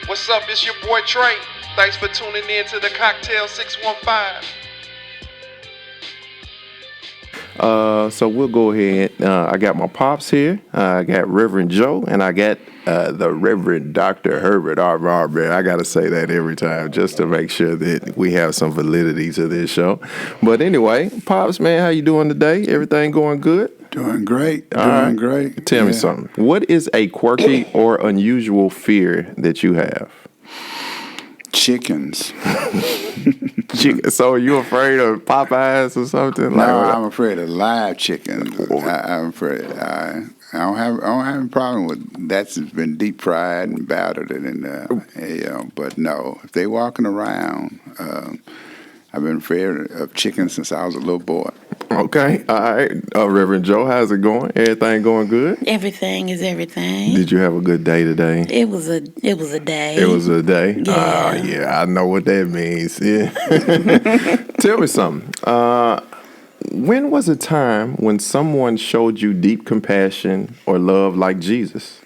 What's up? It's your boy Trey. Thanks for tuning in to the Cocktail 615. So we'll go ahead. I got my pops here. I got Reverend Joe, and I got the Reverend Dr. Herbert R. Marbury. I got to say that every time just to make sure that we have some validity to this show. But anyway, pops, man, how you doing today? Everything going good? Doing great. All Great. Tell me something. What is a quirky or unusual fear that you have? Chickens. So are you afraid of Popeyes or something? No, I'm afraid of live chickens. I'm afraid. I don't have a problem with that's been deep fried and powdered and but no, if they walking around, I've been afraid of chickens since I was a little boy. Okay, all right. Reverend Joe, how's it going? Everything going good? Everything is everything. Did you have a good day today? It was a day. It was a day? Yeah. Yeah, I know what that means. Yeah. Tell me something. When was a time when someone showed you deep compassion or love like Jesus?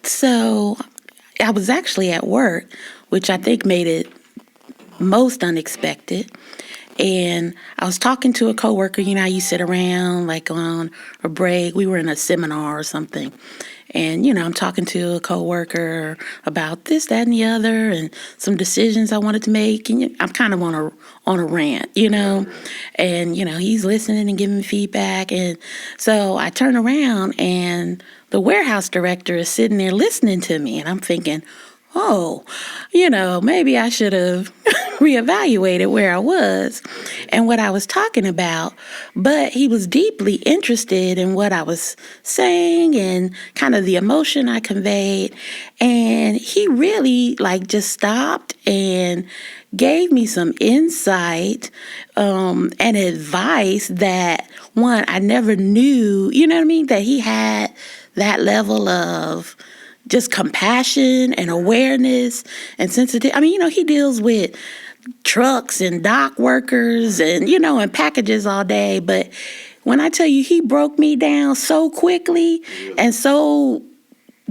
So I was actually at work, which I think made it most unexpected. And I was talking to a coworker. You know how you sit around like on a break. We were in a seminar or something. And, I'm talking to a coworker about this, that, and the other, and some decisions I wanted to make. And I'm kind of on a rant, And, he's listening and giving me feedback. And so I turn around, and the warehouse director is sitting there listening to me. And I'm thinking, maybe I should have reevaluated where I was and what I was talking about. But he was deeply interested in what I was saying and kind of the emotion I conveyed. And he really just stopped and gave me some insight and advice that, one, I never knew, that he had that level of just compassion and awareness and sensitivity. He deals with trucks and dock workers and, and packages all day. But when I tell you he broke me down so quickly and so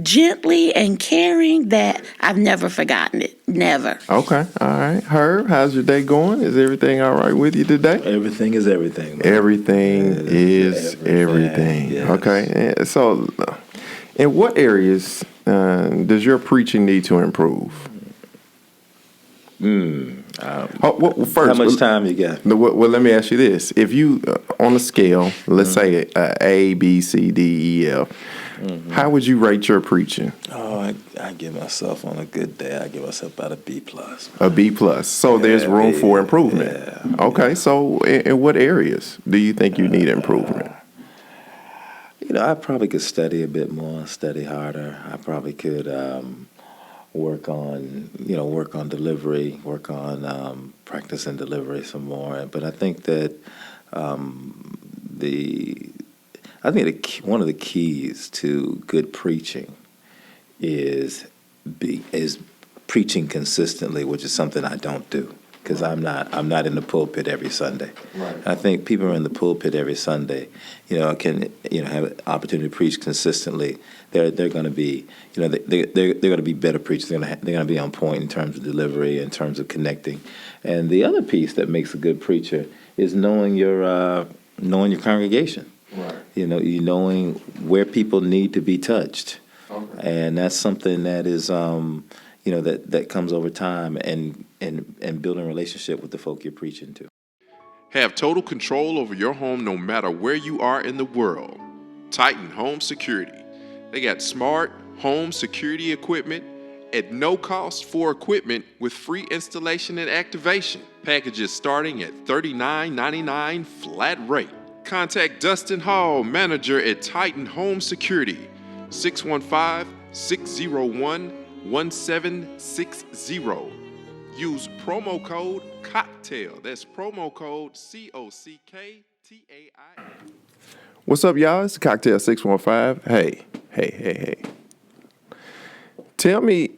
gently and caring that I've never forgotten it. Never. Okay. All right. Herb, how's your day going? Is everything all right with you today? Everything is everything. Man. Everything is everything. Yes. Okay. So in what areas does your preaching need to improve? First, how much time you got? Well, let me ask you this: if you on a scale, let's say A, B, C, D, E, F, how would you rate your preaching? Oh, I give myself on a good day. I give myself about a B plus. A B plus. So there's room for improvement. Yeah. Okay. So in what areas do you think you need improvement? I probably could study a bit more, study harder. I probably could work on delivery, work on practicing delivery some more. But I think that one of the keys to good preaching is preaching consistently, which is something I don't do. Because I'm not in the pulpit every Sunday. Right. I think people who are in the pulpit every Sunday, can have an opportunity to preach consistently. They're going to be, they're going to be better preachers. They're going to be on point in terms of delivery, in terms of connecting. And the other piece that makes a good preacher is knowing your congregation. Right. Knowing where people need to be touched. Okay. And that's something that is that comes over time and building a relationship with the folk you're preaching to. Have total control over your home no matter where you are in the world. Titan Home Security. They got smart home security equipment at no cost for equipment with free installation and activation. Packages starting at $39.99 flat rate. Contact Dustin Hall, manager at Titan Home Security, 615-601-1760. Use promo code COCKTAIL. That's promo code COCKTAI. What's up, y'all? It's Cocktail 615. Hey. Tell me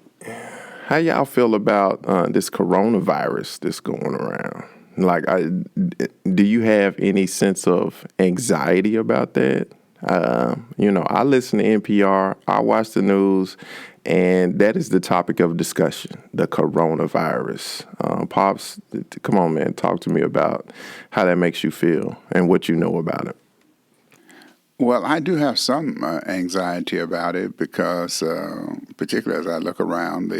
how y'all feel about this coronavirus that's going around. Do you have any sense of anxiety about that? I listen to NPR, I watch the news, and that is the topic of discussion, the coronavirus. Pops, come on, man, talk to me about how that makes you feel and what you know about it. Well, I do have some anxiety about it because, particularly as I look around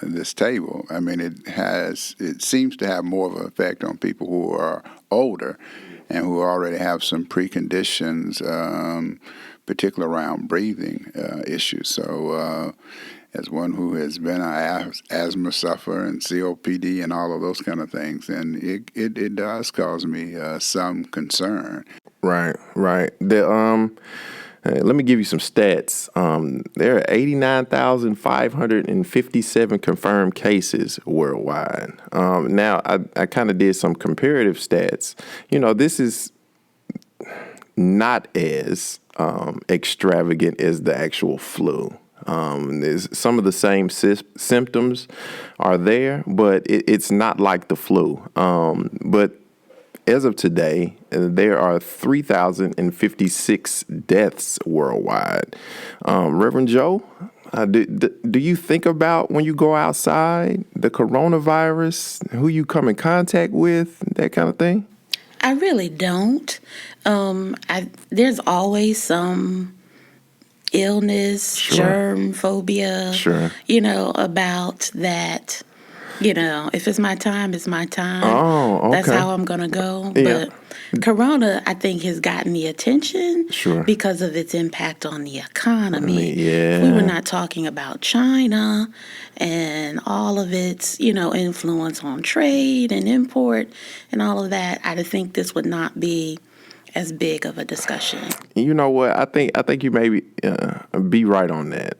this table, I mean, it seems to have more of an effect on people who are older and who already have some preconditions, particularly around breathing issues. So, as one who has been an asthma sufferer and COPD and all of those kind of things, and it does cause me some concern. Right. Let me give you some stats. There are 89,557 confirmed cases worldwide. Now, I kind of did some comparative stats. This is not as extravagant as the actual flu. Some of the same symptoms are there, but it's not like the flu. But as of today, there are 3,056 deaths worldwide. Reverend Joe, do you think about when you go outside the coronavirus, who you come in contact with, that kind of thing? I really don't. There's always some illness, Sure. germ phobia, Sure. About that. If it's my time, it's my time. Oh, okay. That's how I'm going to go. Yeah. But Corona, I think, has gotten the attention Sure. because of its impact on the economy. Yeah. We were not talking about China and all of its, influence on trade and import and all of that. I think this would not be as big of a discussion. You know what? I think you may be right on that.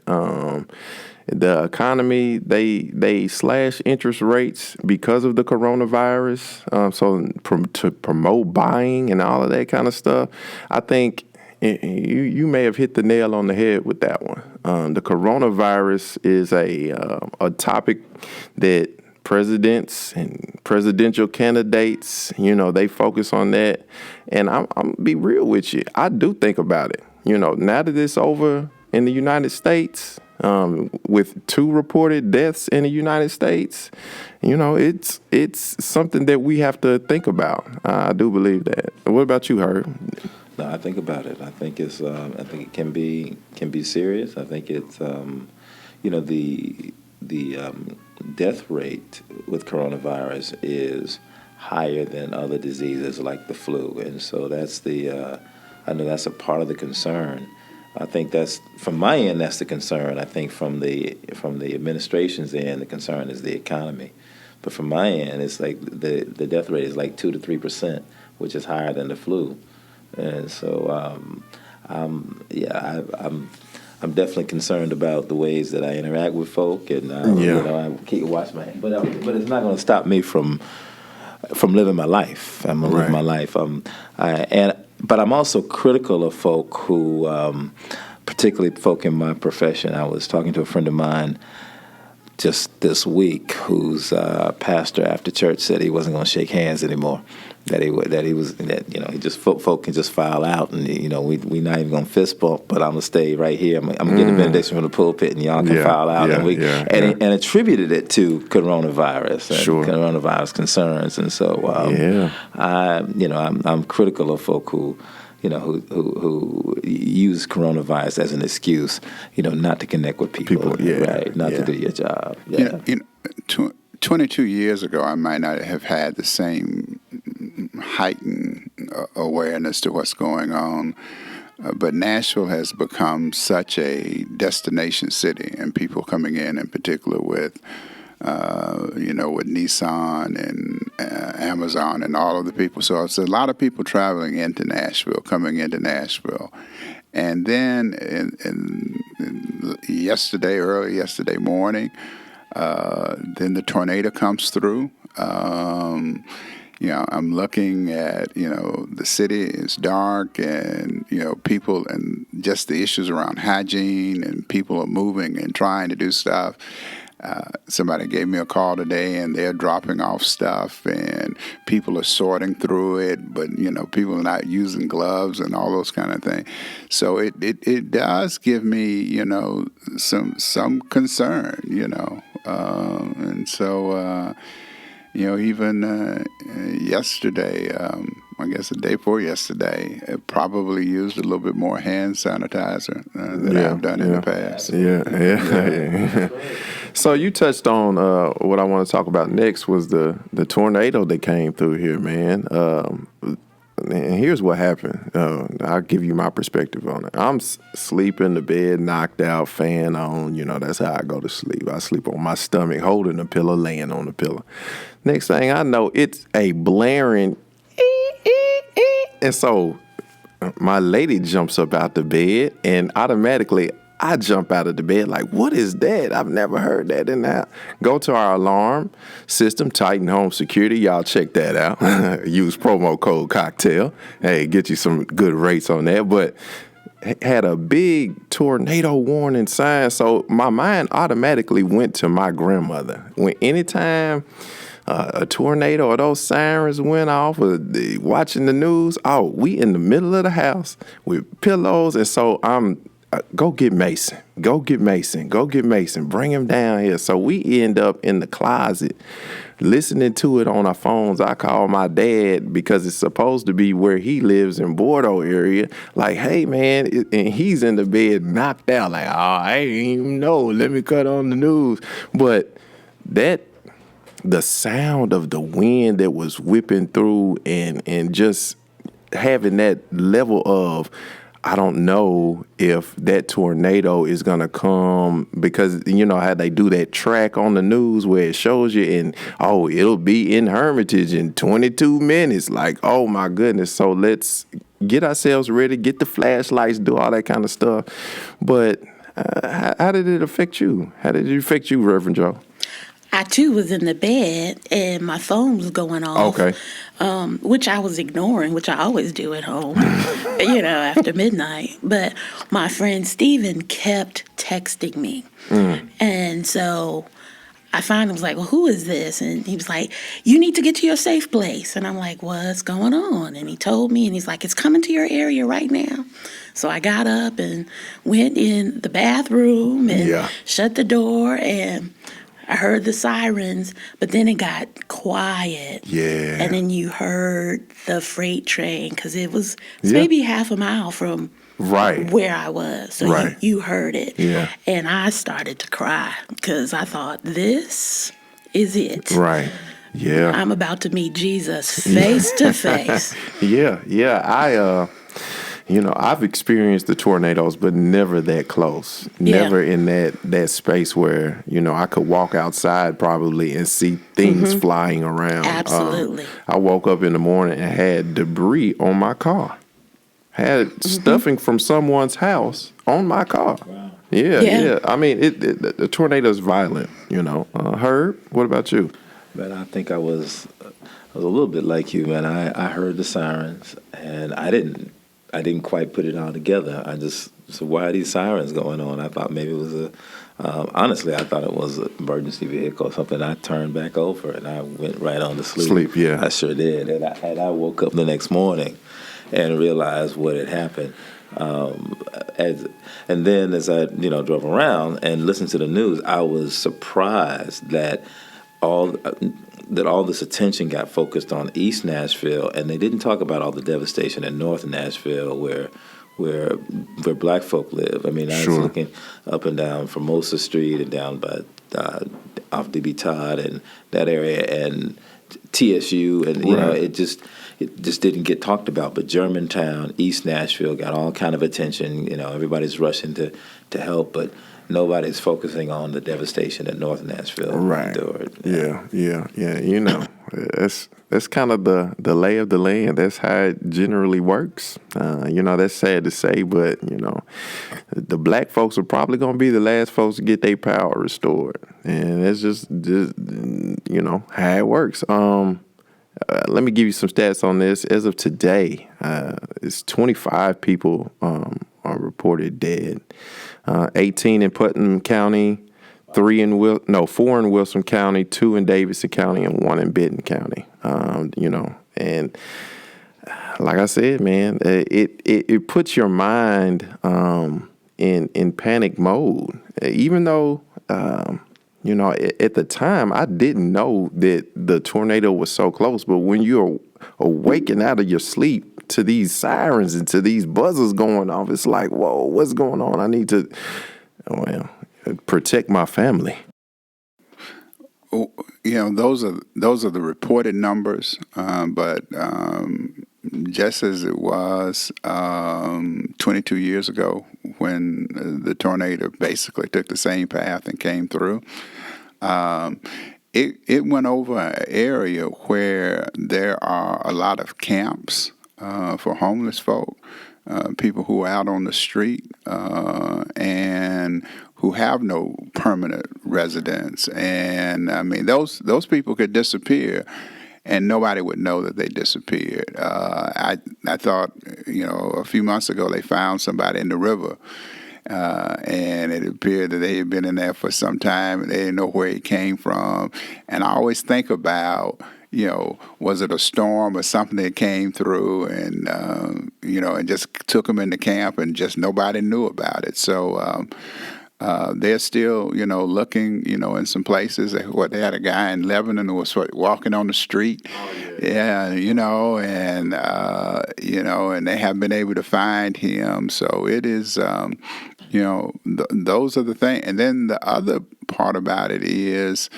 The economy, they slash interest rates because of the coronavirus. So to promote buying and all of that kind of stuff, I think you may have hit the nail on the head with that one. The coronavirus is a topic that presidents and presidential candidates, they focus on that. And I'm gonna be real with you. I do think about it. Now that it's over in the United States, with 2 reported deaths in the United States, it's something that we have to think about. I do believe that. What about you, Herb? No, I think about it. I think it's. I think it can be serious. I think it's. The death rate with coronavirus is higher than other diseases like the flu, and so that's I know that's a part of the concern. I think that's from my end. That's the concern. I think from the administration's end, the concern is the economy. But from my end, it's like the death rate is like 2 to 3%, which is higher than the flu. And so, I'm definitely concerned about the ways that I interact with folk, and I keep watching my hand. But it's not going to stop me from living my life. I'm going to live my life. But I'm also critical of folk who, particularly folk in my profession. I was talking to a friend of mine just this week whose pastor after church said he wasn't going to shake hands anymore. He just folk can just file out, and we not even gonna fist bump, but I'm gonna stay right here. I'm gonna get a benediction from the pulpit, and y'all can file out, and attributed it to coronavirus and coronavirus concerns, and so I'm critical of folk who use coronavirus as an excuse, not to connect with people to do your job. 22 years ago, I might not have had the same heightened awareness to what's going on. But Nashville has become such a destination city, and people coming in particular with Nissan and Amazon and all of the people. So it's a lot of people traveling into Nashville, coming into Nashville. And then early yesterday morning, then the tornado comes through. I'm looking at, the city is dark, and, people, and just the issues around hygiene, and people are moving and trying to do stuff. somebody gave me a call today, and they're dropping off stuff, and people are sorting through it, but people are not using gloves and all those kind of things. So it does give me some concern, and so even yesterday. I guess the day before yesterday, I probably used a little bit more hand sanitizer than I've done in the past. Yeah. So you touched on what I want to talk about next was the tornado that came through here, man. And here's what happened. I'll give you my perspective on it. I'm sleeping in the bed, knocked out, fan on. That's how I go to sleep. I sleep on my stomach, holding the pillow, laying on the pillow. Next thing I know, it's a blaring. And so my lady jumps up out the bed, and automatically I jump out of the bed like, what is that? I've never heard that in that. Go to our alarm system, Titan Home Security. Y'all check that out. Use promo code cocktail. Hey, get you some good rates on that. But had a big tornado warning sign. So my mind automatically went to my grandmother. Anytime a tornado or those sirens went off, or watching the news, we in the middle of the house with pillows. And so I'm, go get Mason, bring him down here. So we end up in the closet listening to it on our phones. I call my dad because it's supposed to be where he lives in Bordeaux area. Like, hey, man, and he's in the bed knocked out. Like, I ain't even know. Let me cut on the news. But the sound of the wind that was whipping through and just having that level of, I don't know if that tornado is going to come, because how they do that track on the news where it shows you and, it'll be in Hermitage in 22 minutes. Like, oh my goodness. So let's get ourselves ready, get the flashlights, do all that kind of stuff. But how did it affect you? How did it affect you, Reverend Joe? I too was in the bed and my phone was going off. Okay. Which I was ignoring, which I always do at home, after midnight. But my friend Steven kept texting me. And so I finally was like, well, who is this? And he was like, you need to get to your safe place. And I'm like, what's going on? And he told me, and he's like, it's coming to your area right now. So I got up and went in the bathroom and shut the door, and I heard the sirens, but then it got quiet. Yeah. And then you heard the freight train, because it was maybe half a mile from where I was. So you heard it. Yeah. And I started to cry because I thought, this is it. Right. Yeah. I'm about to meet Jesus face to face. Yeah. I've experienced the tornadoes, but never that close. Never in that space where, I could walk outside probably and see things flying around. Absolutely. I woke up in the morning and had debris on my car. Had stuffing from someone's house on my car. Wow. Yeah. I mean, the tornado is violent, Herb, what about you? Man, I think I was a little bit like you, man. I heard the sirens, and I didn't quite put it all together. So why are these sirens going on? I thought maybe it was honestly, I thought it was an emergency vehicle or something. I turned back over and I went right on to sleep. Yeah. I sure did. And I woke up the next morning and realized what had happened. And then as I, drove around and listened to the news, I was surprised that all this attention got focused on East Nashville, and they didn't talk about all the devastation in North Nashville where Black folk live. I mean, I was looking up and down Formosa Street and down by off D.B. Todd and that area and TSU, and it just didn't get talked about. But Germantown, East Nashville got all kind of attention. Everybody's rushing to help, but nobody's focusing on the devastation that North Nashville endured. Yeah. That's kind of the lay of the land. That's how it generally works. That's sad to say, but the black folks are probably going to be the last folks to get their power restored, and that's just how it works. Let me give you some stats on this. As of today, it's 25 people are reported dead. 18 in Putnam County, 4 in Wilson County, 2 in Davidson County, and 1 in Benton County. And like I said, man, it puts your mind in panic mode. Even though, at the time, I didn't know that the tornado was so close. But when you're awakened out of your sleep to these sirens and to these buzzers going off, it's like, whoa, what's going on? I need to, protect my family. Those are the reported numbers, but just as it was 22 years ago when the tornado basically took the same path and came through, it went over an area where there are a lot of camps for homeless folk, people who are out on the street and who have no permanent residence. And I mean, those people could disappear and nobody would know that they disappeared. I thought, a few months ago they found somebody in the river, and it appeared that they had been in there for some time and they didn't know where he came from. And I always think about, was it a storm or something that came through and, and just took them into camp and just nobody knew about it. So they're still, looking, in some places. They had a guy in Lebanon who was walking on the street. Oh, yeah. And they haven't been able to find him. So it is, those are the things. And then the other part about it is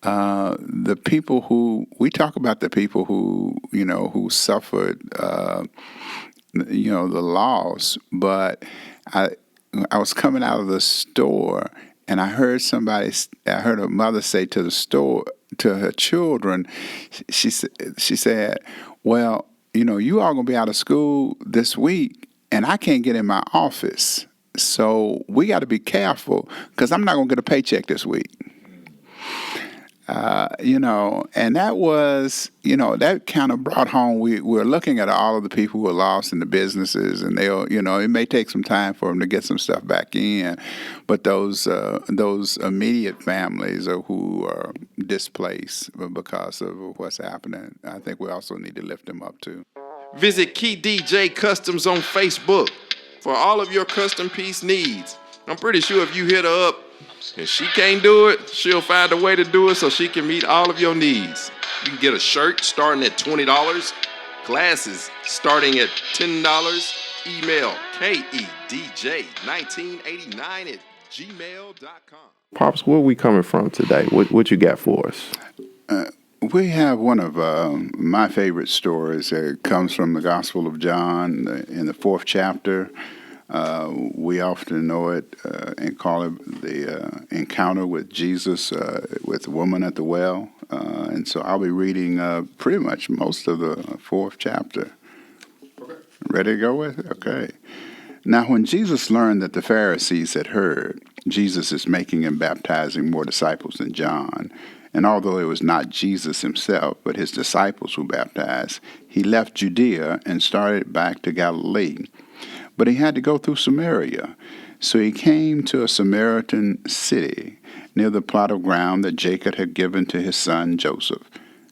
the people we talk about the people who suffered, the loss, but I was coming out of the store and I heard a mother say to her children, she said, well, you all gonna be out of school this week and I can't get in my office. So we got to be careful because I'm not gonna get a paycheck this week. And that was, that kind of brought home, we're looking at all of the people who are lost in the businesses and they'll, it may take some time for them to get some stuff back in, but those immediate families who are displaced because of what's happening, I think we also need to lift them up too. Visit Key DJ Customs on Facebook for all of your custom piece needs. I'm pretty sure if you hit her up, if she can't do it, she'll find a way to do it so she can meet all of your needs. You can get a shirt starting at $20, glasses starting at $10. Email KEDJ1989@gmail.com. Pops, where we coming from today? What you got for us? We have one of my favorite stories. It comes from the Gospel of John in the 4th chapter. We often know it and call it the encounter with Jesus with the woman at the well. And so I'll be reading pretty much most of the 4th chapter. Okay. Ready to go with it? Okay. Now, when Jesus learned that the Pharisees had heard Jesus is making and baptizing more disciples than John, and although it was not Jesus himself, but his disciples who baptized, he left Judea and started back to Galilee. But he had to go through Samaria. So he came to a Samaritan city near the plot of ground that Jacob had given to his son Joseph.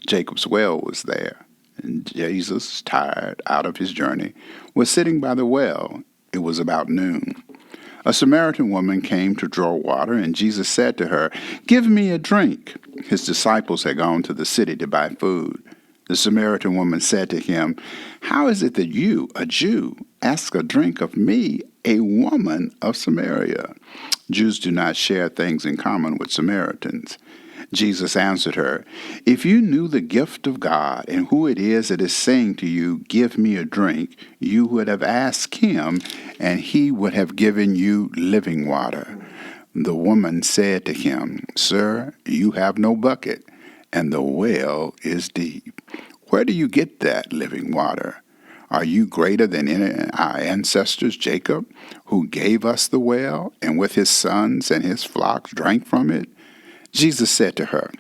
Jacob's well was there. And Jesus, tired out of his journey, was sitting by the well. It was about noon. A Samaritan woman came to draw water, and Jesus said to her, "Give me a drink." His disciples had gone to the city to buy food. The Samaritan woman said to him, "How is it that you, a Jew, ask a drink of me, a woman of Samaria?" Jews do not share things in common with Samaritans. Jesus answered her, "If you knew the gift of God and who it is that is saying to you, 'Give me a drink,' you would have asked him, and he would have given you living water." The woman said to him, "Sir, you have no bucket, and the well is deep. Where do you get that living water? Are you greater than our ancestors Jacob, who gave us the well, and with his sons and his flocks drank from it?" Jesus said to her,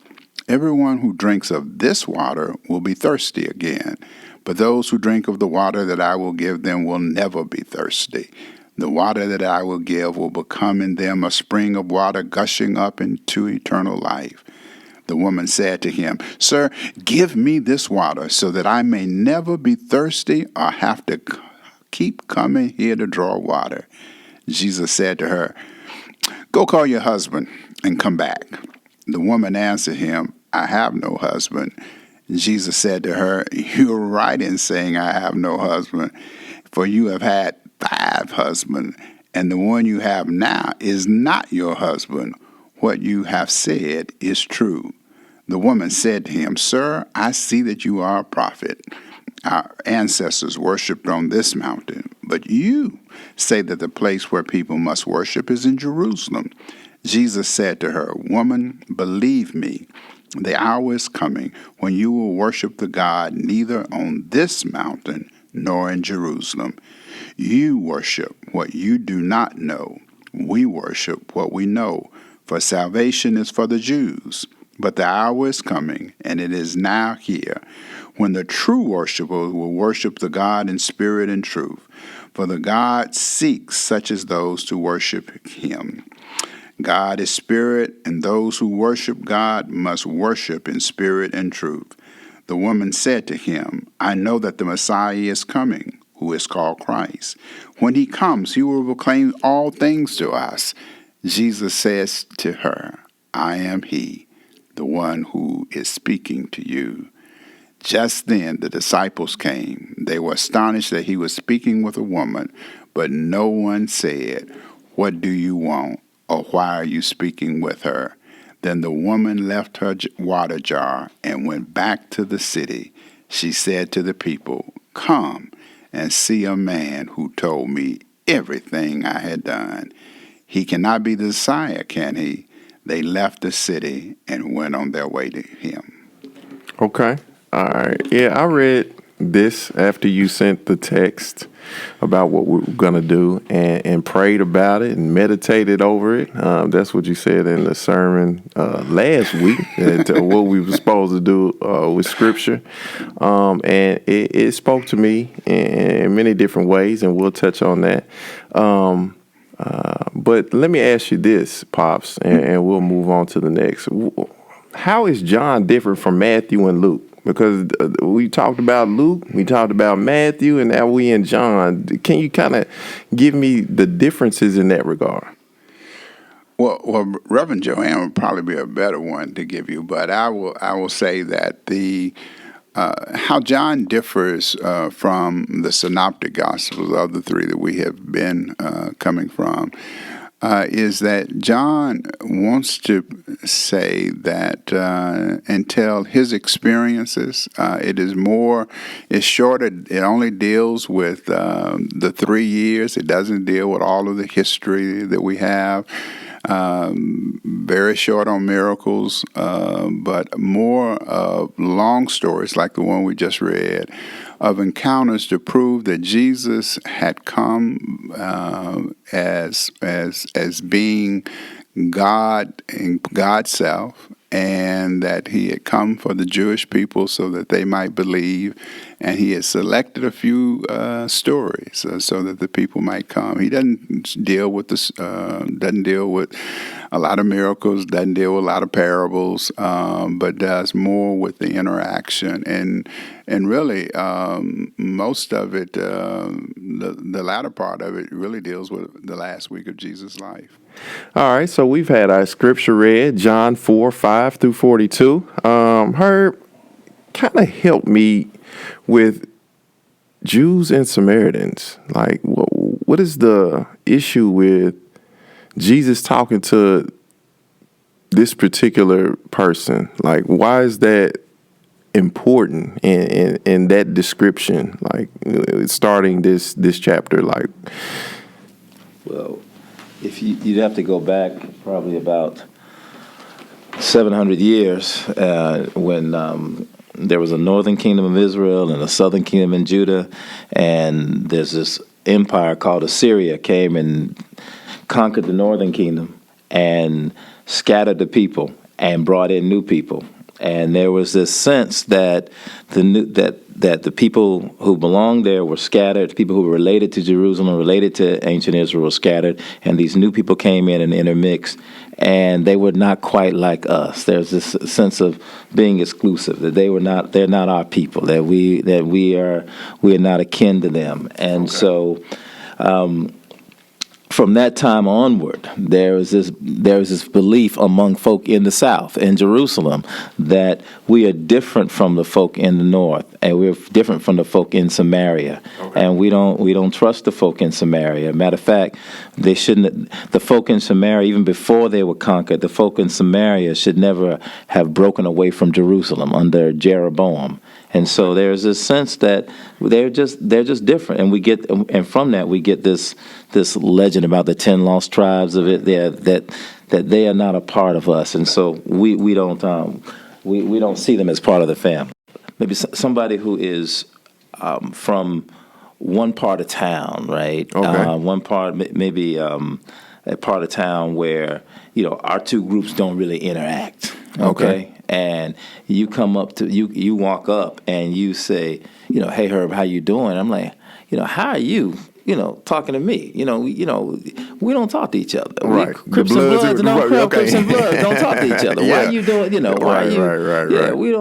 "Everyone who drinks of this water will be thirsty again, but those who drink of the water that I will give them will never be thirsty. The water that I will give will become in them a spring of water gushing up into eternal life. The woman said to him, Sir, give me this water so that I may never be thirsty or have to keep coming here to draw water. Jesus said to her, Go call your husband and come back. The woman answered him, I have no husband. Jesus said to her, You are right in saying I have no husband, for you have had 5 husbands, and the one you have now is not your husband. What you have said is true. The woman said to him, Sir, I see that you are a prophet. Our ancestors worshipped on this mountain, but you say that the place where people must worship is in Jerusalem. Jesus said to her, Woman, believe me, the hour is coming when you will worship the God neither on this mountain nor in Jerusalem. You worship what you do not know. We worship what we know, for salvation is for the Jews. But the hour is coming, and it is now here, when the true worshipers will worship the God in spirit and truth. For the God seeks such as those to worship him. God is spirit, and those who worship God must worship in spirit and truth. The woman said to him, I know that the Messiah is coming, who is called Christ. When he comes, he will proclaim all things to us. Jesus says to her, I am he, the one who is speaking to you. Just then the disciples came. They were astonished that he was speaking with a woman, but no one said, What do you want? Or why are you speaking with her? Then the woman left her water jar and went back to the city. She said to the people, Come and see a man who told me everything I had done. He cannot be the Messiah, can he? They left the city and went on their way to him. Okay. All right. Yeah, I read this after you sent the text about what we were going to do and prayed about it and meditated over it. That's what you said in the sermon last week, what we were supposed to do with Scripture. And it spoke to me in many different ways, and we'll touch on that. But let me ask you this, Pops, and we'll move on to the next. How is John different from Matthew and Luke? Because we talked about Luke, we talked about Matthew, and now we in John. Can you kind of give me the differences in that regard? Well, Rev Joanne would probably be a better one to give you, but I will say that the how John differs from the synoptic gospels of the 3 that we have been coming from is that John wants to say that and tell his experiences. It's shorter. It only deals with the 3 years. It doesn't deal with all of the history that we have. Very short on miracles, but more of long stories like the one we just read, of encounters to prove that Jesus had come as being God and God's self, and that he had come for the Jewish people so that they might believe, and he had selected a few stories so that the people might come. He doesn't deal with a lot of miracles, doesn't deal with a lot of parables, but does more with the interaction, and really most of it, the latter part of it, really deals with the last week of Jesus' life. All right, so we've had our scripture read, John 4:5 through 42. Herb, kind of helped me with Jews and Samaritans. Like, what is the issue with Jesus talking to this particular person? Like, why is that important in that description? Like, starting this chapter, like. Well, if you'd have to go back probably about 700 years when there was a northern kingdom of Israel and a southern kingdom in Judah, and there's this empire called Assyria came and conquered the northern kingdom and scattered the people and brought in new people. And there was this sense that that the people who belonged there were scattered, people who were related to Jerusalem, related to ancient Israel were scattered, and these new people came in and intermixed, and they were not quite like us. There's this sense of being exclusive, that they're not our people, that we are not akin to them. And so from that time onward, there was this belief among folk in the South, in Jerusalem, that we are different from the folk in the North, and we're different from the folk in Samaria, and we don't trust the folk in Samaria. Matter of fact, they shouldn't. The folk in Samaria, even before they were conquered, the folk in Samaria should never have broken away from Jerusalem under Jeroboam. And so there's this sense that they're just different, and from that we get this legend about the 10 lost tribes of it there, that they are not a part of us, and so we don't see them as part of the family. Maybe somebody who is from one part of town, right? Okay. One part, maybe a part of town where our two groups don't really interact. Okay. And you come up to you walk up and you say, hey Herb, how you doing? I'm like, how are you? Talking to me. We don't talk to each other. Right. Crips and Bloods and Crips and Bloods don't talk to each other. Yeah. Why are you doing? Why are you? Right. Yeah, we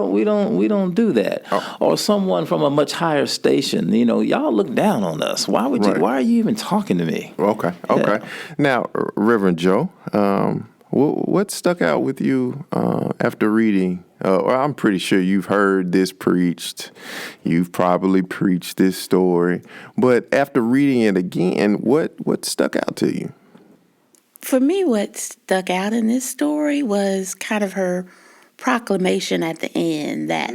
don't do that. Oh. Or someone from a much higher station. Y'all look down on us. Why would you? Right. Why are you even talking to me? Okay. Yeah. Now, Reverend Joe, what stuck out with you after reading? Well, I'm pretty sure you've heard this preached. You've probably preached this story. But after reading it again, what stuck out to you? For me, what stuck out in this story was kind of her proclamation at the end that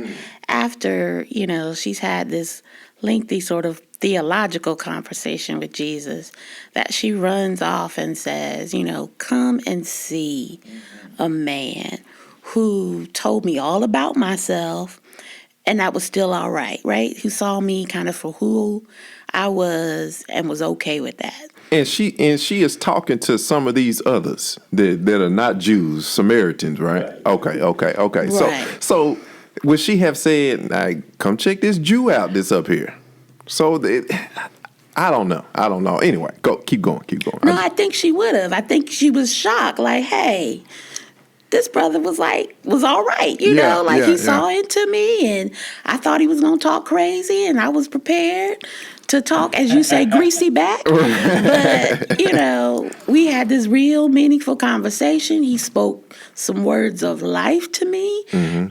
after, she's had this lengthy sort of theological conversation with Jesus, that she runs off and says, come and see a man who told me all about myself, and that was still all right? Who saw me kind of for who I was and was okay with that. And she is talking to some of these others that are not Jews, Samaritans, right? Okay. Right. So would she have said, come check this Jew out that's up here? So I don't know. Anyway, keep going. No, I think she would have. I think she was shocked, like, hey, this brother was all right, he saw into me, and I thought he was going to talk crazy, and I was prepared to talk, as you say, greasy back. But, we had this real meaningful conversation. He spoke some words of life to me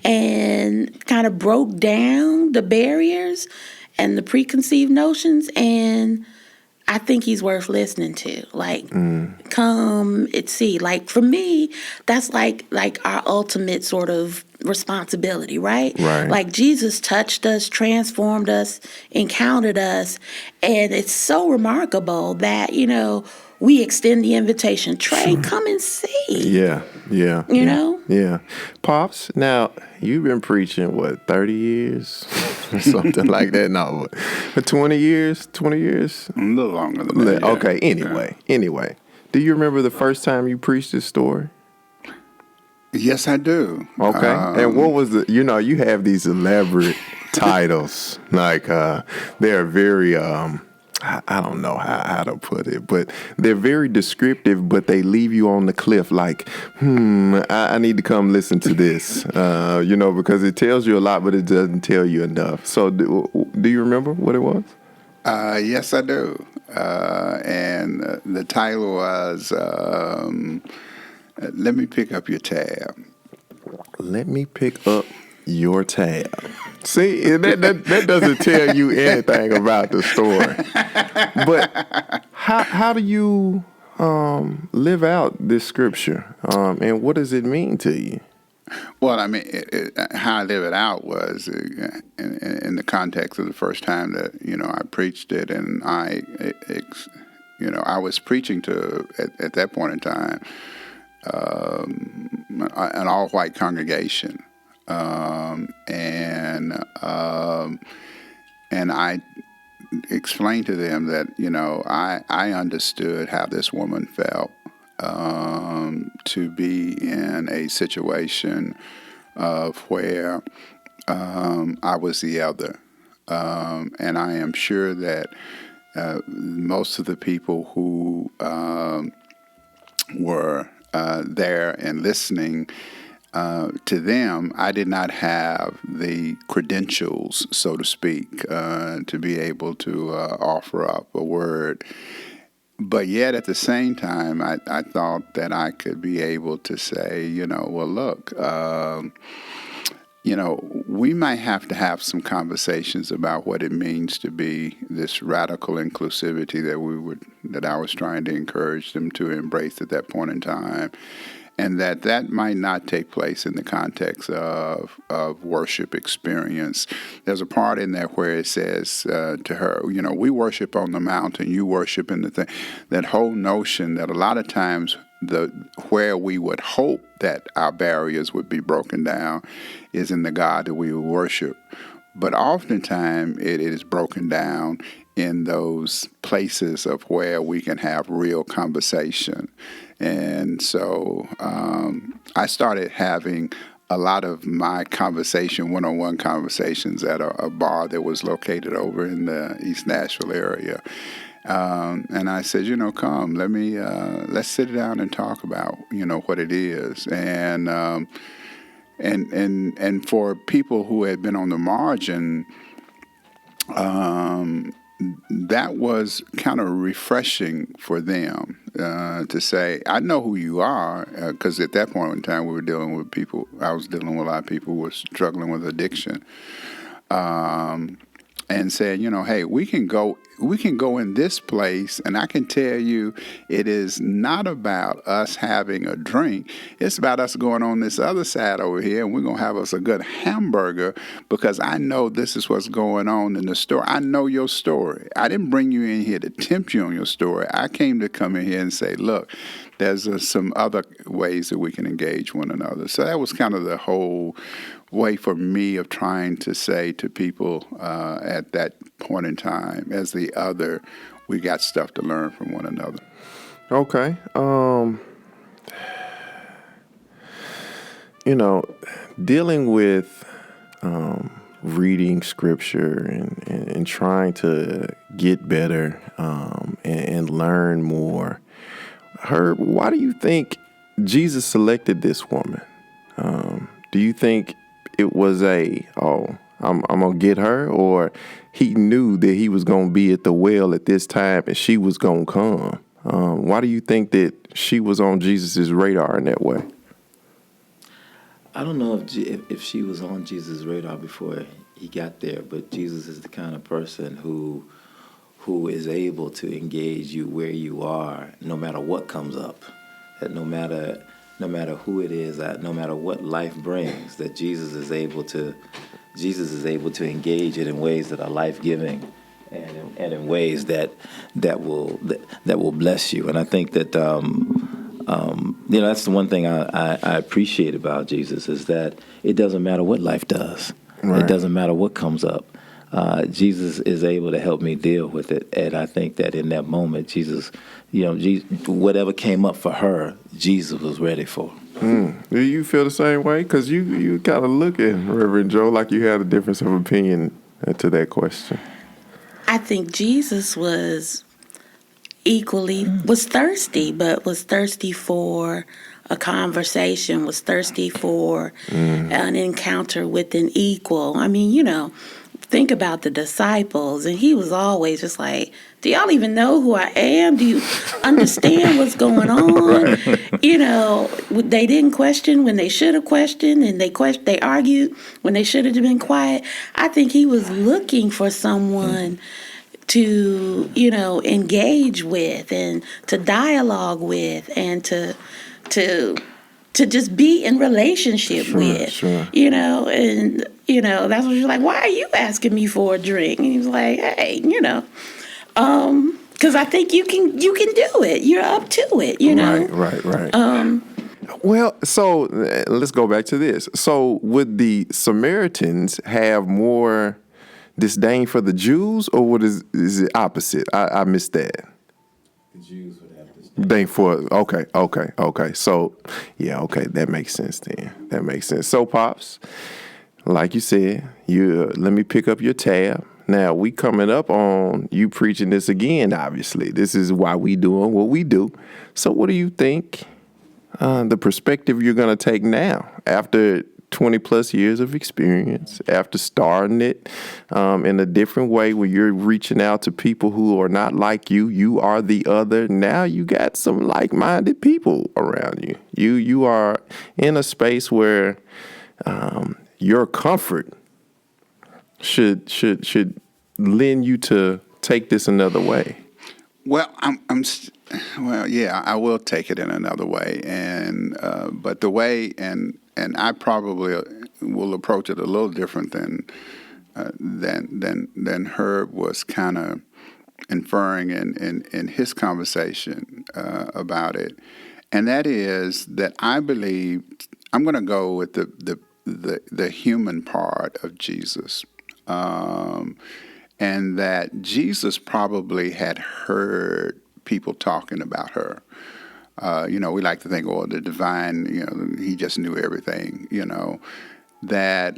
and kind of broke down the barriers and the preconceived notions, and I think he's worth listening to. Come and see. For me, that's like our ultimate sort of responsibility, right? Right. Jesus touched us, transformed us, encountered us, and it's so remarkable that, we extend the invitation. Trey, come and see. Yeah. You know? Yeah. Pops, now, you've been preaching, 30 years? Something like that? No, but 20 years? 20 years? A little longer than that. Okay, anyway. Do you remember the first time you preached this story? Yes, I do. Okay. And what was you have these elaborate titles, they're very, I don't know how to put it, but they're very descriptive, but they leave you on the cliff I need to come listen to this, because it tells you a lot, but it doesn't tell you enough. So do you remember what it was? Yes, I do. And the title was, Let Me Pick Up Your Tab. Let me pick up your tab. See, that doesn't tell you anything about the story. But how do you live out this scripture, and what does it mean to you? Well, I mean, how I live it out was in the context of the first time that I preached it, and I was preaching to at that point in time an all-white congregation. And I explained to them that, I understood how this woman felt, to be in a situation of where I was the other. And I am sure that most of the people who were there and listening to them, I did not have the credentials, so to speak, to be able to offer up a word. But yet at the same time, I thought that I could be able to say, well, look, we might have to have some conversations about what it means to be this radical inclusivity that I was trying to encourage them to embrace at that point in time. And that might not take place in the context of worship experience. There's a part in there where it says to her, we worship on the mountain, you worship in the thing. That whole notion that a lot of times where we would hope that our barriers would be broken down is in the God that we worship. But oftentimes it is broken down in those places of where we can have real conversation. And so I started having a lot of my one-on-one conversations at a bar that was located over in the East Nashville area. And I said, come, let's sit down and talk about, what it is. And for people who had been on the margin, that was kind of refreshing for them to say, I know who you are, because at that point in time we were dealing with people. I was dealing with a lot of people who were struggling with addiction, and saying, hey, we can go in this place, and I can tell you it is not about us having a drink. It's about us going on this other side over here, and we're going to have us a good hamburger because I know this is what's going on in the store. I know your story. I didn't bring you in here to tempt you on your story. I came to come in here and say, look, there's some other ways that we can engage one another. So that was kind of the whole way for me of trying to say to people at that point in time, as the other, we got stuff to learn from one another. Okay. Dealing with reading scripture and trying to get better and learn more. Herb, why do you think Jesus selected this woman? Do you think it was I'm going to get her, or he knew that he was going to be at the well at this time and she was going to come? Why do you think that she was on Jesus' radar in that way? I don't know if she was on Jesus' radar before he got there, but Jesus is the kind of person who is able to engage you where you are, no matter what comes up, that no matter who it is, that no matter what life brings, that Jesus is able to engage it in ways that are life-giving and in ways that will bless you. And I think that that's the one thing I appreciate about Jesus, is that it doesn't matter what life does. Right. It doesn't matter what comes up. Jesus is able to help me deal with it. And I think that in that moment, Jesus, whatever came up for her, Jesus was ready for. Do you feel the same way? Because you kind of look at Reverend Joe like you had a difference of opinion to that question. I think Jesus was thirsty, but was thirsty for a conversation, was thirsty for an encounter with an equal. I mean, think about the disciples, and he was always just like, do y'all even know who I am? Do you understand what's going on? Right. They didn't question when they should have questioned, and they argued when they should have been quiet. I think he was looking for someone to, engage with and to dialogue with and to just be in relationship with, sure. And, that's what you're like, why are you asking me for a drink? And he was like, hey, because I think you can do it. You're up to it, Right. Well, so let's go back to this. So would the Samaritans have more disdain for the Jews, or is it opposite? I missed that. The Jews would have disdain. Okay. So, yeah, okay, that makes sense then. That makes sense. So, Pops, like you said, let me pick up your tab. Now, we coming up on you preaching this again, obviously. This is why we doing what we do. So what do you think the perspective you're going to take now after 20 plus years of experience, after starting it in a different way where you're reaching out to people who are not like you, you are the other. Now you got some like-minded people around you. You are in a space where your comfort should lend you to take this another way. Well, yeah, I will take it in another way, and but the way and I probably will approach it a little different than Herb was kind of inferring in his conversation about it, and that is that I believe I'm going to go with the human part of Jesus. And that Jesus probably had heard people talking about her. We like to think, the divine, he just knew everything, that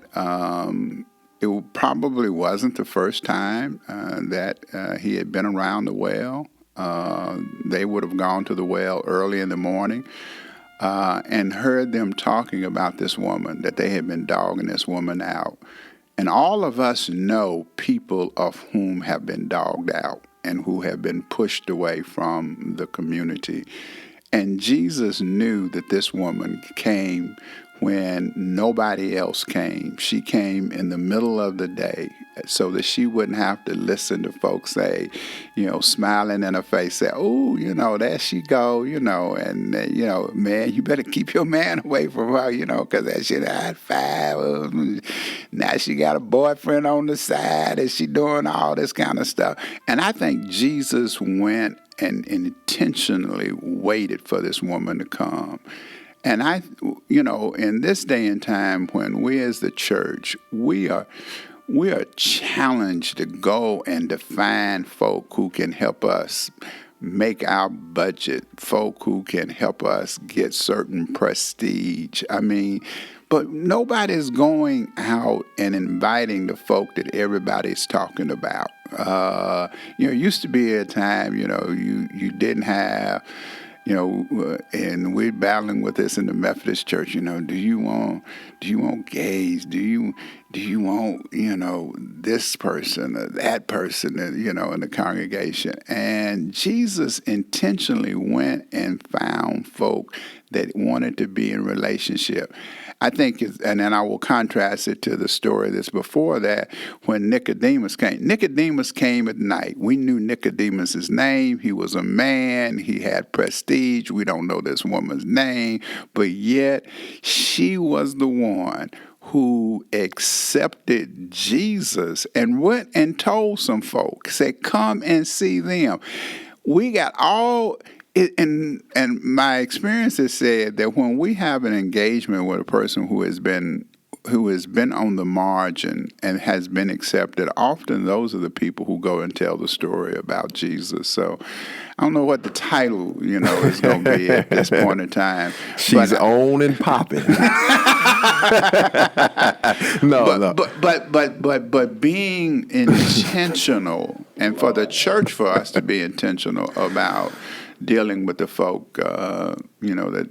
it probably wasn't the first time that he had been around the well. They would have gone to the well early in the morning and heard them talking about this woman, that they had been dogging this woman out. And all of us know people of whom have been dogged out and who have been pushed away from the community. And Jesus knew that this woman came when nobody else came. She came in the middle of the day so that she wouldn't have to listen to folks say, smiling in her face, say, oh, there she go, and, man, you better keep your man away from her, because that shit had five. Now she got a boyfriend on the side and she doing all this kind of stuff. And I think Jesus went and intentionally waited for this woman to come. And in this day and time when we as the church, we are challenged to go and define folk who can help us make our budget, folk who can help us get certain prestige. But nobody's going out and inviting the folk that everybody's talking about. It used to be a time, you didn't have, and we're battling with this in the Methodist Church. Do you want gays? Do you want, this person or that person, in the congregation? And Jesus intentionally went and found folk that wanted to be in relationship. I think, and then I will contrast it to the story that's before that, when Nicodemus came. Nicodemus came at night. We knew Nicodemus's name. He was a man. He had prestige. We don't know this woman's name, but yet she was the one who accepted Jesus and went and told some folk, said, come and see them. We got all... And my experience has said that when we have an engagement with a person who has been on the margin and has been accepted, often those are the people who go and tell the story about Jesus. So I don't know what the title, is going to be at this point in time. She's on and popping. But being intentional, and for the church, for us to be intentional about dealing with the folk, that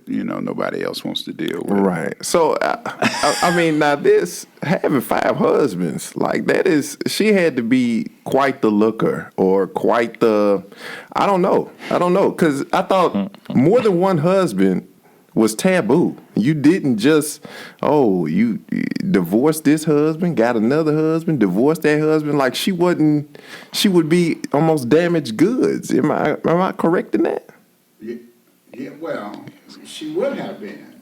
nobody else wants to deal with. Right. So, now this, having 5 husbands, like that is, she had to be quite the looker or quite the, I don't know. Because I thought more than one husband was taboo. You didn't just, you divorced this husband, got another husband, divorced that husband. Like she would be almost damaged goods. Am I correct in that? Yeah, well, she would have been.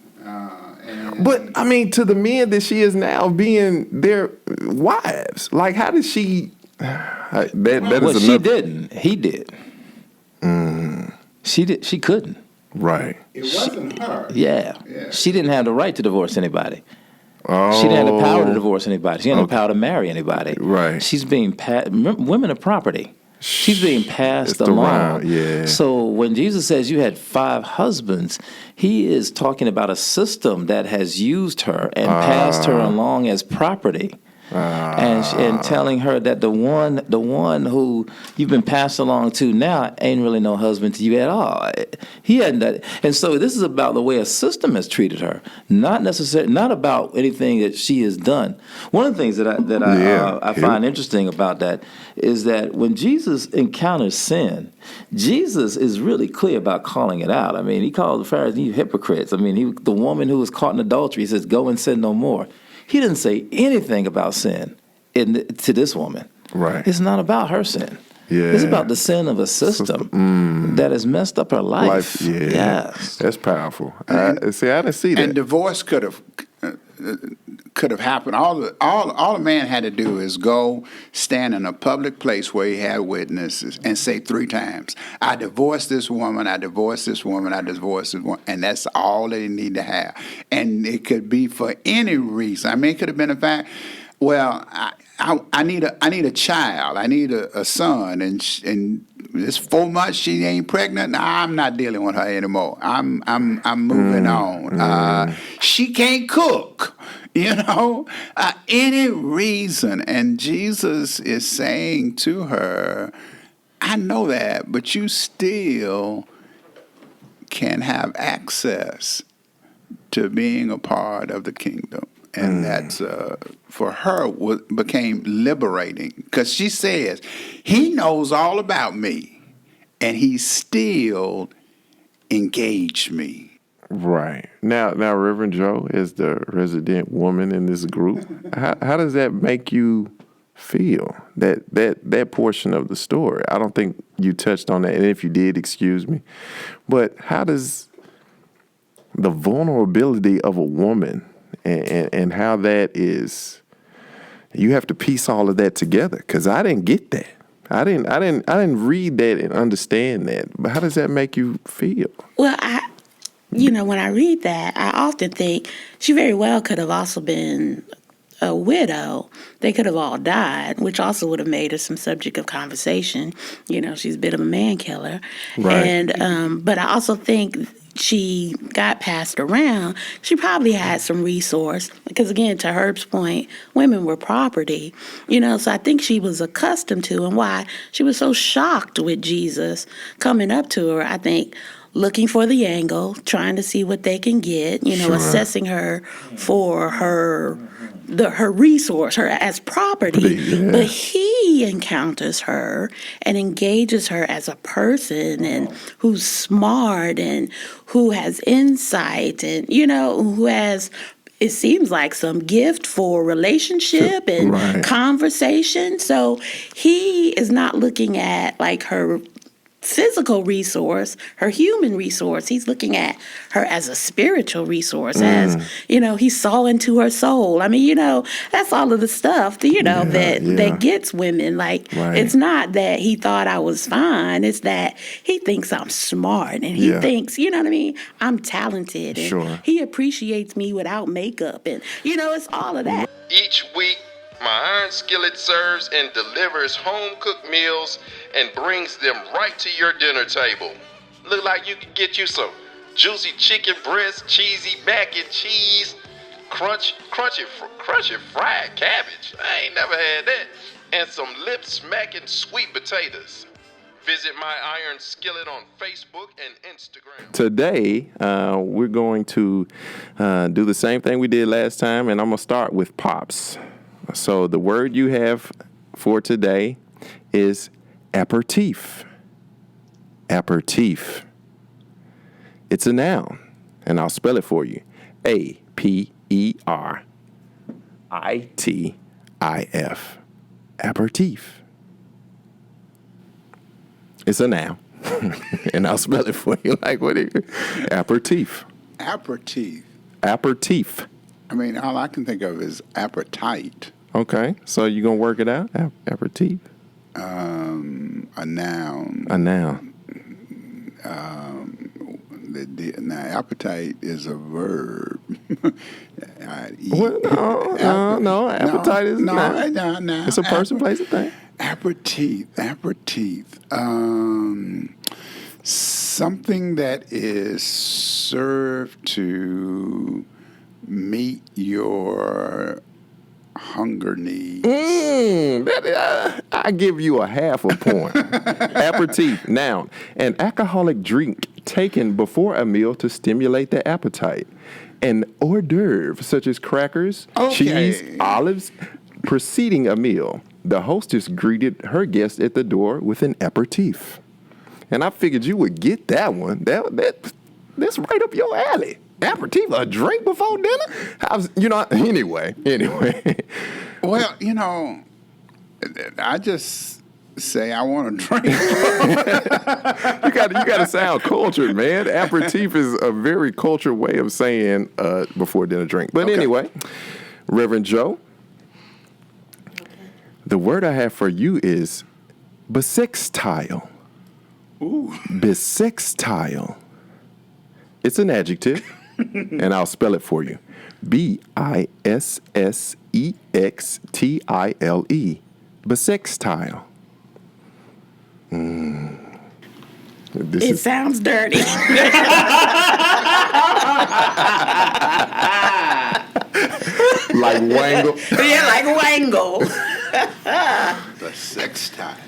But to the men that she is now being their wives, like how did she? She didn't. He did. She did. She couldn't. Right. It wasn't her. Yeah. She didn't have the right to divorce anybody. She didn't have the power to divorce anybody. She didn't have the power to marry anybody. Right. She's being women are property. She's being passed It's the along. round, yeah. So when Jesus says you had 5 husbands, he is talking about a system that has used her and passed her along as property. And telling her that the one who you've been passed along to now ain't really no husband to you at all. He hadn't done it. And so this is about the way a system has treated her, not about anything that she has done. One of the things that I find interesting about that is that when Jesus encounters sin, Jesus is really clear about calling it out. I mean, he called the Pharisees, you hypocrites. I mean, the woman who was caught in adultery, he says, go and sin no more. He didn't say anything about sin to this woman. Right. It's not about her sin. Yeah. It's about the sin of a system that has messed up her life. Yeah. Yes. That's powerful. I didn't see that. And divorce could have happened. All a man had to do is go stand in a public place where he had witnesses and say 3 times, I divorced this woman, I divorced this woman, I divorced this woman. And that's all that he need to have. And it could be for any reason. I mean, it could have been a fact, well, I need a child. I need a son. And it's 4 months she ain't pregnant. Nah, I'm not dealing with her anymore. I'm moving on. She can't cook. Any reason. And Jesus is saying to her, I know that, but you still can have access to being a part of the kingdom. And that's, for her, became liberating. Because she says, he knows all about me, and he still engaged me. Right. Now, Reverend Joe is the resident woman in this group. How does that make you feel, that portion of the story? I don't think you touched on that, and if you did, excuse me. But how does the vulnerability of a woman and how that is, you have to piece all of that together, because I didn't get that. I didn't read that and understand that. But how does that make you feel? Well, when I read that, I often think she very well could have also been a widow. They could have all died, which also would have made her some subject of conversation. She's a bit of a man killer. Right. And but I also think she got passed around. She probably had some resource because, again, to Herb's point, women were property. So I think she was accustomed to, and why she was so shocked with Jesus coming up to her, I think, looking for the angle, trying to see what they can get, Sure. assessing her for her resource, her as property. Yeah. But he encounters her and engages her as a person, and who's smart and who has insight, and who has, it seems like, some gift for relationship and Right. conversation. So he is not looking at like her physical resource, her human resource. He's looking at her as a spiritual resource, as, he saw into her soul. I mean, that's all of the stuff, that gets women. Like, Right. It's not that he thought I was fine. It's that he thinks I'm smart, and he thinks, I'm talented. And Sure. he appreciates me without makeup. And, it's all of that. Each week, my iron skillet serves and delivers home-cooked meals and brings them right to your dinner table. Look like you could get you some juicy chicken breast, cheesy mac and cheese, crunchy fried cabbage. I ain't never had that. And some lip-smacking sweet potatoes. Visit My Iron Skillet on Facebook and Instagram. Today, we're going to do the same thing we did last time, and I'm going to start with Pops. So the word you have for today is aperitif. Aperitif. It's a noun, and I'll spell it for you. A-P-E-R-I-T-I-F. Aperitif. It's a noun, and I'll spell it for you. Like, what is it? Aperitif. Aperitif. Aperitif. I mean, all I can think of is appetite. Okay, so you're going to work it out? Aperitif. A noun. A noun. Now, appetite is a verb. Well, no. Appetite is not. No. It's a person, place, a thing. Aperitif. Something that is served to meet your hunger needs. I give you a half a point. Aperitif, noun, an alcoholic drink taken before a meal to stimulate the appetite. An hors d'oeuvre, such as crackers, cheese, olives, preceding a meal. The hostess greeted her guest at the door with an aperitif. And I figured you would get that one. That's right up your alley. Aperitif, a drink before dinner? Anyway. Well, I just say I want a drink. You got to sound cultured, man. Aperitif is a very cultured way of saying before dinner drink. But anyway, Reverend Joe, the word I have for you is bisextile. Ooh. Bisextile. It's an adjective, and I'll spell it for you. Bisextile. Bisextile. It sounds dirty. Like wangle. Yeah, like wangle.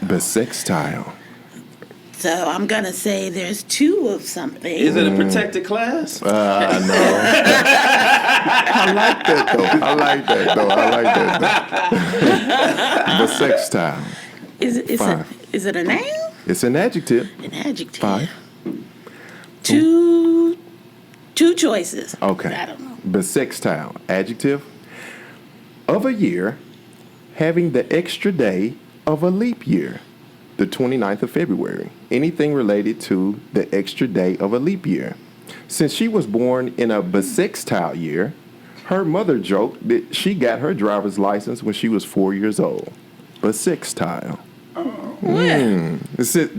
Bisextile. So I'm going to say there's two of something. Is it a protected class? No. I like that though. Bisextile. Is it a noun? It's an adjective. An adjective. 5. Two choices. Okay. I don't know. Bisextile. Adjective. Of a year having the extra day of a leap year. The 29th of February. Anything related to the extra day of a leap year. Since she was born in a bisextile year, her mother joked that she got her driver's license when she was 4 years old. Bisextile.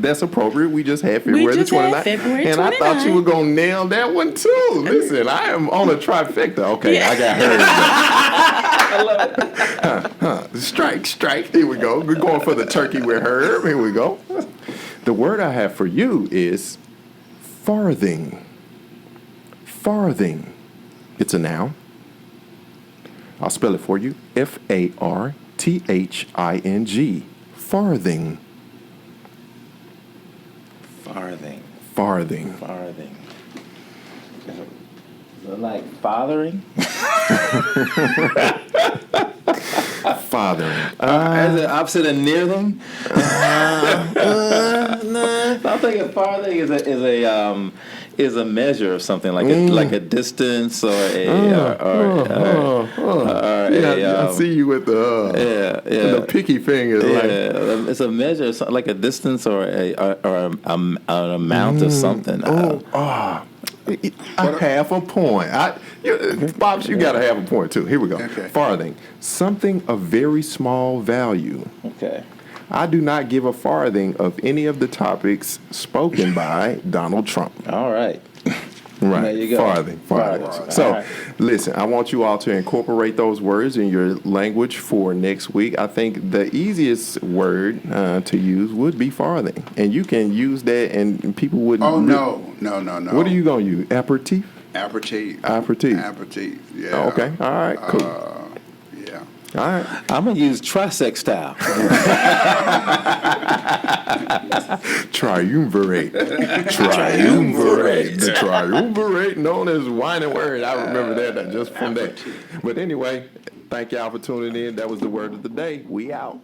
That's appropriate. We just had February the 29th. And I thought you were going to nail that one too. Listen, I am on a trifecta. Okay, yeah. I got her. I love it. Strike. Here we go. We're going for the turkey with Herb. Here we go. The word I have for you is farthing. Farthing. It's a noun. I'll spell it for you. Farthing. Farthing. Farthing. Like fathering? Fathering. As the opposite of nearthing? I'm thinking farthing is a measure of something like a distance or I see you with the picky finger. It's a measure of something, like a distance or an amount of something. A half a point. Bobs, you got a half a point too. Here we go. Okay. Farthing. Something of very small value. Okay. I do not give a farthing of any of the topics spoken by Donald Trump. All right. Right. There you go. Farthing. So, right. Listen, I want you all to incorporate those words in your language for next week. I think the easiest word to use would be farthing. And you can use that and people wouldn't. Oh, no. What are you going to use? Aperitif? Aperitif. Oh, Yeah. okay. All right. Cool. Yeah. All right. I'm going to use trisextile. Triumvirate. The triumvirate known as wine and word. I remember that just from that. But anyway, thank y'all for tuning in. That was the word of the day. We out.